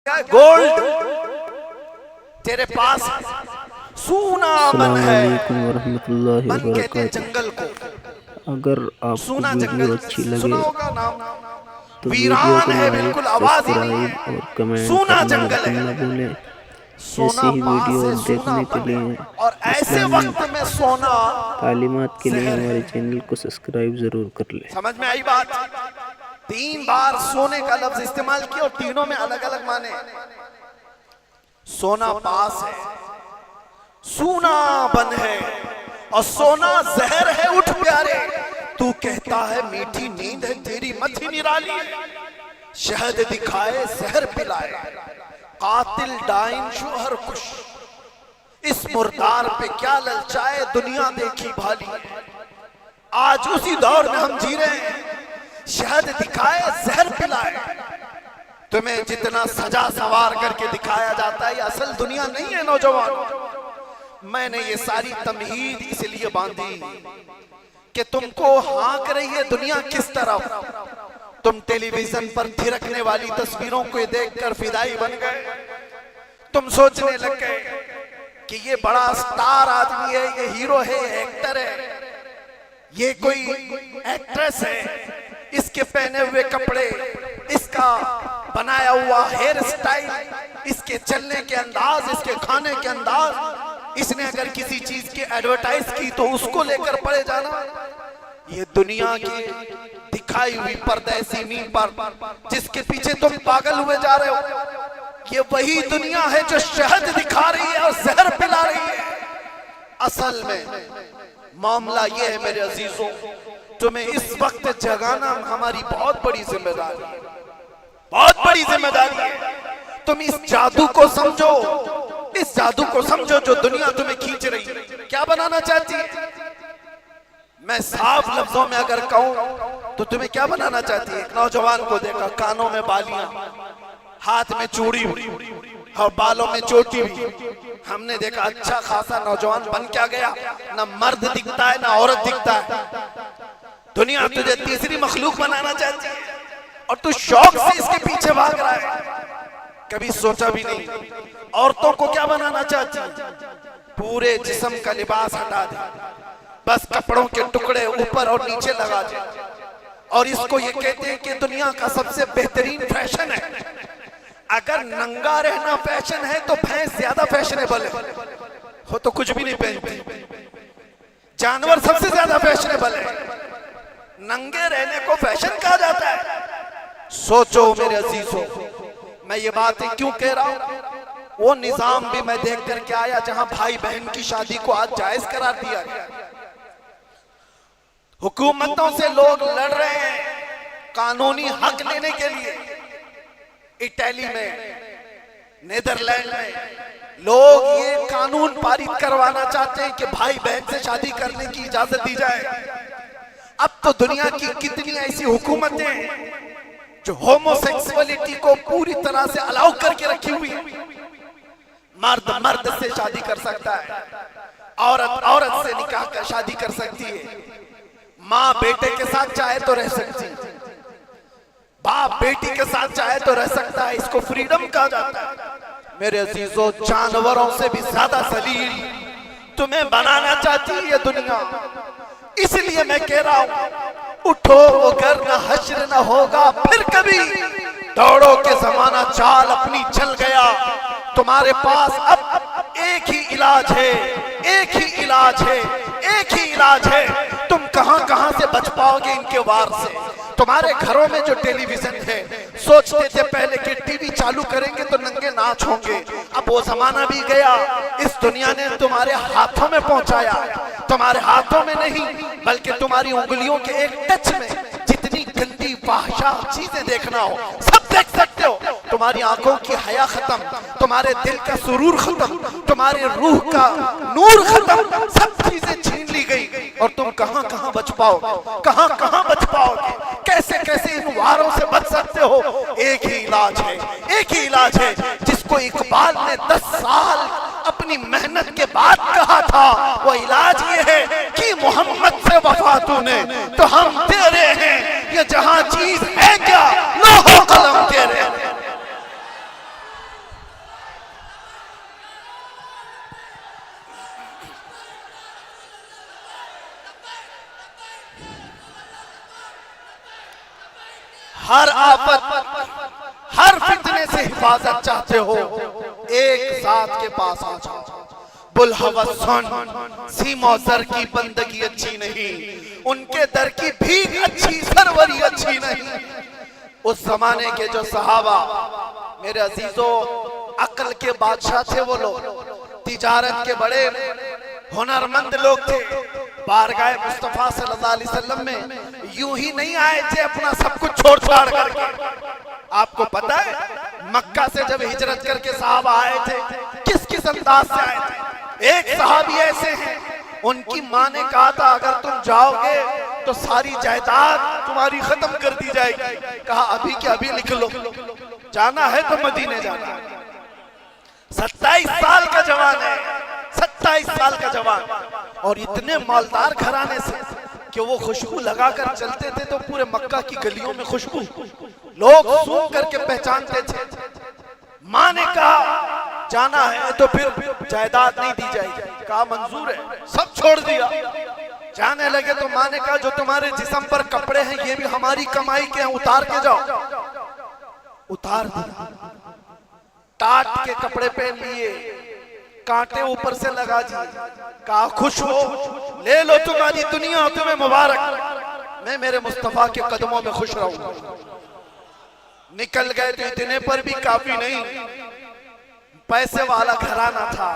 Gold तेरे पास सोना मन है वरहमतुल्लाहि बन कहते हैं वबरकातुहू। जंगल को। अगर आपको सोना वीडियो जंगल अच्छी लगे सुना होगा नाम, तो वीडियो वीरान को है लाइक, बिल्कुल आवाज ही नहीं सब्सक्राइब है। और कमेंट सोना करना जंगल बिल्कुल न है, भूलें। ऐसी सोना ही पास वीडियो है सोना देखने के बन लिए, है। और ऐसे इस्लामी वक्त में सोना तालीमात के लिए जहर हमारे है। चैनल को सब्सक्राइब ज़रूर कर लें। समझ में आई बात? 3 बार सोने का लफ्ज इस्तेमाल किया और तीनों में अलग अलग माने। सोना पास है, सोना बन है और सोना जहर है। उठ प्यारे, तू कहता है मीठी नींद है तेरी मथी निराली। शहद दिखाए जहर पिलाए, कातिल डाइन शोहर खुश। इस मुर्दार पे क्या ललचाए दुनिया देखी भाली। आज उसी दौर में हम जी रहे हैं, शहद दिखाए जहर पिलाए। तुम्हें जितना सजा सवार करके दिखाया जाता है, ये असल दुनिया नहीं है नौजवान। मैंने ये सारी तमहीद इसलिए बांधी कि तुमको हाँक रही है दुनिया किस तरफ। तुम टेलीविजन पर थिरकने वाली तस्वीरों को देखकर फिदाई बन गए। तुम सोचने लग गए कि ये बड़ा स्टार आदमी है, ये हीरो है, ये एक्टर है, ये कोई एक्ट्रेस है। इसके पहने हुए कपड़े, इसका बनाया हुआ हेयर स्टाइल, इसके चलने के अंदाज, इसके खाने के अंदाज, इसने अगर किसी चीज की एडवर्टाइज की तो उसको लेकर पड़े जाना। ये दुनिया की दिखाई हुई परदेसी नींद पर जिसके पीछे तुम पागल हुए जा रहे हो, ये वही दुनिया है जो शहद दिखा रही है और जहर पिला रही है। असल में मामला ये है मेरे अजीजों, तुम्हें इस वक्त जगाना हमारी बहुत बड़ी जिम्मेदारी है, बहुत बड़ी जिम्मेदारी है। तुम इस जादू को समझो, इस जादू को समझो जो दुनिया तुम्हें खींच रही है। क्या बनाना चाहती है? मैं साफ लफ्जों में अगर कहूं तो तुम्हें क्या बनाना चाहती है? एक नौजवान को देखा, कानों में बालियां, हाथ में चूड़ी और बालों में चोटी भी। हमने देखा अच्छा खासा नौजवान बन क्या गया, ना मर्द दिखता है ना औरत दिखता है। दुनिया तुझे तीसरी मखलूक बनाना चाहती है और तू शौक से इसके पीछे भाग रहा है। कभी सोचा भी नहीं औरतों को क्या बनाना चाहती है? पूरे जिस्म का लिबास हटा दे, बस कपड़ों के टुकड़े ऊपर और नीचे लगा दे। और इसको ये कहते हैं कि दुनिया का सबसे बेहतरीन फैशन है। अगर नंगा रहना फैशन है तो भैंस ज्यादा फैशनेबल है, हो तो कुछ भी नहीं पहनती। जानवर सबसे ज्यादा फैशनेबल है, नंगे रहने को फैशन कहा जाता है। सोचो मेरे अजीजों, मैं ये बातें क्यों कह रहा हूं? वो निजाम भी मैं देख करके आया जहां भाई बहन की शादी को आज जायज करार दिया गया। हुकूमतों से लोग लड़ रहे हैं कानूनी हक लेने के लिए। इटली में, नीदरलैंड में लोग ये कानून पारित करवाना चाहते हैं कि भाई बहन से शादी करने की इजाजत दी जाए। अब तो दुनिया की कितनी ऐसी हुकूमतें हैं जो होमोसेक्सुअलिटी को पूरी तरह से अलाउ करके रखी हुई है। मर्द मर्द से शादी कर सकता है, औरत औरत से निकाह कर शादी कर सकती है, माँ बेटे के साथ चाहे तो रह सकती है, बाप बेटी के साथ चाहे तो रह सकता है। इसको फ्रीडम कहा जाता है। मेरे अजीजों, जानवरों से भी ज्यादा जलील तुम्हें बनाना चाहती है दुनिया। इसलिए मैं कह रहा हूं, उठो वो घर ना हश्र ना होगा फिर कभी। दौड़ो के जमाना चाल अपनी चल गया। तुम्हारे पास अब एक ही इलाज है, एक ही इलाज है, एक ही इलाज है। तुम कहां कहां से बच पाओगे इनके वार से? तुम्हारे घरों में जो टेलीविजन है, सोचते थे पहले कि टीवी चालू करेंगे तो नंगे नाच होंगे। अब वो जमाना भी गया। इस दुनिया ने तुम्हारे हाथों में पहुंचाया। तुम्हारे हाथों में नहीं बल्कि तुम्हारी उंगलियों के एक टच में जितनी गंदी फाहिशा चीजें देखना हो सब देख सकते हो। तुम्हारी आंखों की हया खत्म, तुम्हारे दिल का सुरूर खत्म, तुम्हारे रूह का नूर खत्म, सब चीजें छीन ली गई। और तुम कहां कहां बच पाओगे, कहां कहां बच पाओगे, कैसे कैसे इन वारों से बच सकते हो? एक ही इलाज है, एक ही इलाज है जिसको इकबाल ने 10 साल अपनी मेहनत के बाद कहा था। वो इलाज ये है कि मोहम्मद से वफा तूने तो हम तेरे हैं। ये जहां चीज है क्या, लोहो कलम तेरे। हर आफत, हर फितने से हिफाजत चाहते हो, एक साथ के पास आ जाओ। बुलहवसन सीमा दर की बंदगी अच्छी नहीं, उनके दर की भीख अच्छी, सरवरी अच्छी नहीं। उस जमाने के जो सहाबा मेरे अजीजों अक्ल के बादशाह थे, वो लोग तिजारत के बड़े हुनरमंद लोग थे। बारगाह मुस्तफा सल्लल्लाहु अलैहि वसल्लम में यूं ही नहीं आए थे अपना सब कुछ छोड़ छाड़ करके। आपको पता है मक्का से जब हिजरत करके साहबा आए थे किस किस अंदाज से आए थे। एक सहाबी ऐसे हैं, उनकी माँ ने कहा था अगर तुम जाओगे तो सारी जायदाद तुम्हारी खत्म कर दी जाएगी। कहा अभी के अभी लिख लो, जाना है तो मदीने जाना है। 27 साल का जवान है, 27 साल का जवान, और इतने मालदार घराने से कि वो खुशबू लगाकर चलते थे तो पूरे मक्का की गलियों में खुशबू, लोग सूंघ करके पहचानते थे। माँ ने कहा जाना है तो फिर जायदाद नहीं दी जाएगी। कहा मंजूर है, सब छोड़ दिया। जाने लगे तो माँ ने कहा जो तुम्हारे जिस्म पर कपड़े हैं ये भी हमारी कमाई के हैं, उतार के जाओ। उतार दिया, टाट के कपड़े पहन लिए, कांटे ऊपर से लगा दिए। कहा खुश हो, ले लो तुम्हारी दुनिया, तुम्हें मुबारक, मैं मेरे मुस्तफा के कदमों में खुश रहूंगा। निकल गए तो इतने पर भी काफी नहीं, पैसे वाला घराना था।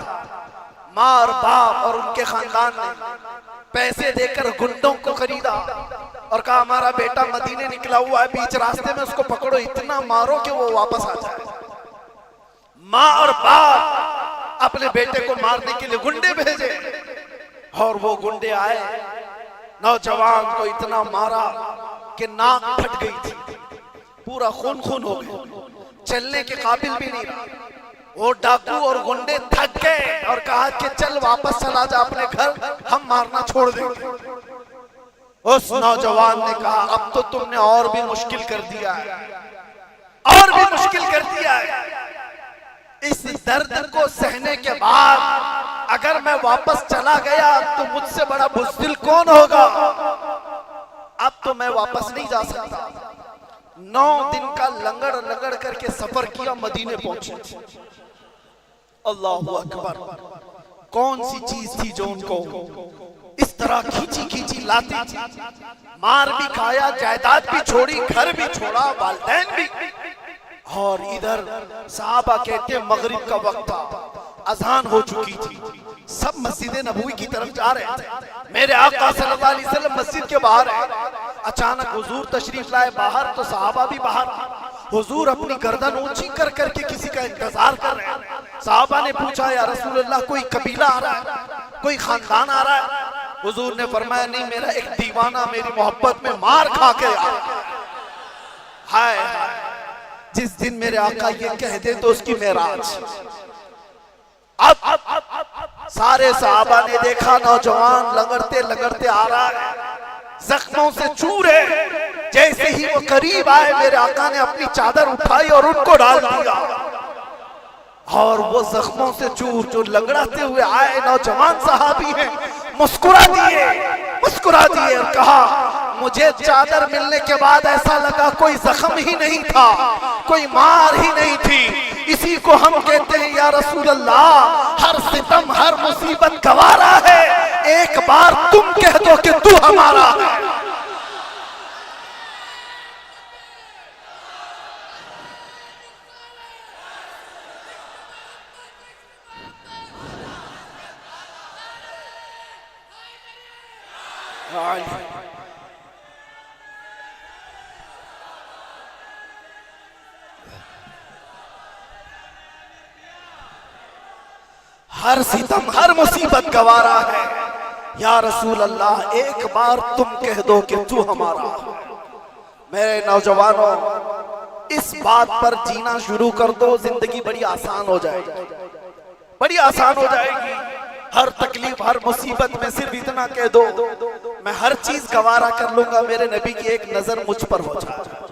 माँ और बाप और उनके खानदान ने पैसे देकर गुंडों को खरीदा और कहा हमारा बेटा मदीने निकला हुआ है, बीच रास्ते में उसको पकड़ो, इतना मारो कि वो वापस आ जाए। माँ और बाप अपने बेटे को मारने के लिए गुंडे भेजे और वो गुंडे आए, नौजवान को इतना मारा कि नाक फट गई थी, पूरा खून खून हो गया, चलने के काबिल भी नहीं रहा। वो डाकू और गुंडे थक गए और कहा कि चल वापस चला जा अपने घर, हम मारना छोड़ देंगे। उस नौजवान ने कहा अब तो तुमने और भी मुश्किल कर दिया है, और भी मुश्किल कर दिया है। इस दर्द को सहने के बाद अगर मैं वापस चला गया तो मुझसे बड़ा बुज़दिल कौन होगा। अब तो मैं वापस नहीं जा सकता। 9 दिन का लंगड़ लगड़ करके सफर किया, मदीने पहुंचे। अल्लाहु अकबर, कौन सी चीज थी जो उनको इस तरह खींची खींची लाती थी। मार भी खाया, जायदाद भी छोड़ी, घर भी छोड़ा, वालिदैन भी। और इधर साहबा कहते मगरिब का वक्त था, अजान हो चुकी थी, सब मस्जिद नबवी की तरफ जा रहे थे। मेरे आका सल्लल्लाहु अलैहि वसल्लम मस्जिद के बाहर है। अचानक हुजूर तशरीफ लाए बाहर, तो साहबा भी बाहर। हुजूर अपनी गर्दन ऊंची कर करके किसी का इंतजार कर रहे हैं। साहबा ने पूछा या रसूलुल्लाह कोई कबीला आ रहा है, कोई खानदान आ रहा है? हुजूर ने फरमाया नहीं, मेरा एक दीवाना मेरी मोहब्बत में मार खा के आया। हाय जिस दिन मेरे आका ये कह दे तो उसकी मेराज। अब सारे सहाबा ने देखा नौजवान लगड़ते लगड़ते आ रहा है, जख्मों से चूरे। जैसे ही वो करीब आए मेरे आका ने अपनी चादर उठाई और उनको डाल दिया, और वो जख्मों से चूर जो लगड़ाते हुए आए नौजवान सहाबी हैं, मुस्कुरा दिए और कहा मुझे चादर मिलने के बाद ऐसा लगा कोई जख्म ही नहीं था, कोई मार ही नहीं थी। इसी को हम कहते हैं या रसूल अल्लाह, हर सितम हर मुसीबत गवारा है, एक बार तुम कह दो कि तू हमारा है। हर सितम हर मुसीबत गवारा है, या रसूल अल्लाह एक बार तुम कह दो कि तू हमारा। मेरे नौजवानों, इस बात पर जीना शुरू कर दो, जिंदगी बड़ी आसान हो जाएगी, बड़ी आसान हो जाएगी। हर तकलीफ हर मुसीबत में सिर्फ इतना कह दो, मैं हर चीज गवारा कर लूंगा, मेरे नबी की एक नजर मुझ पर हो जाए।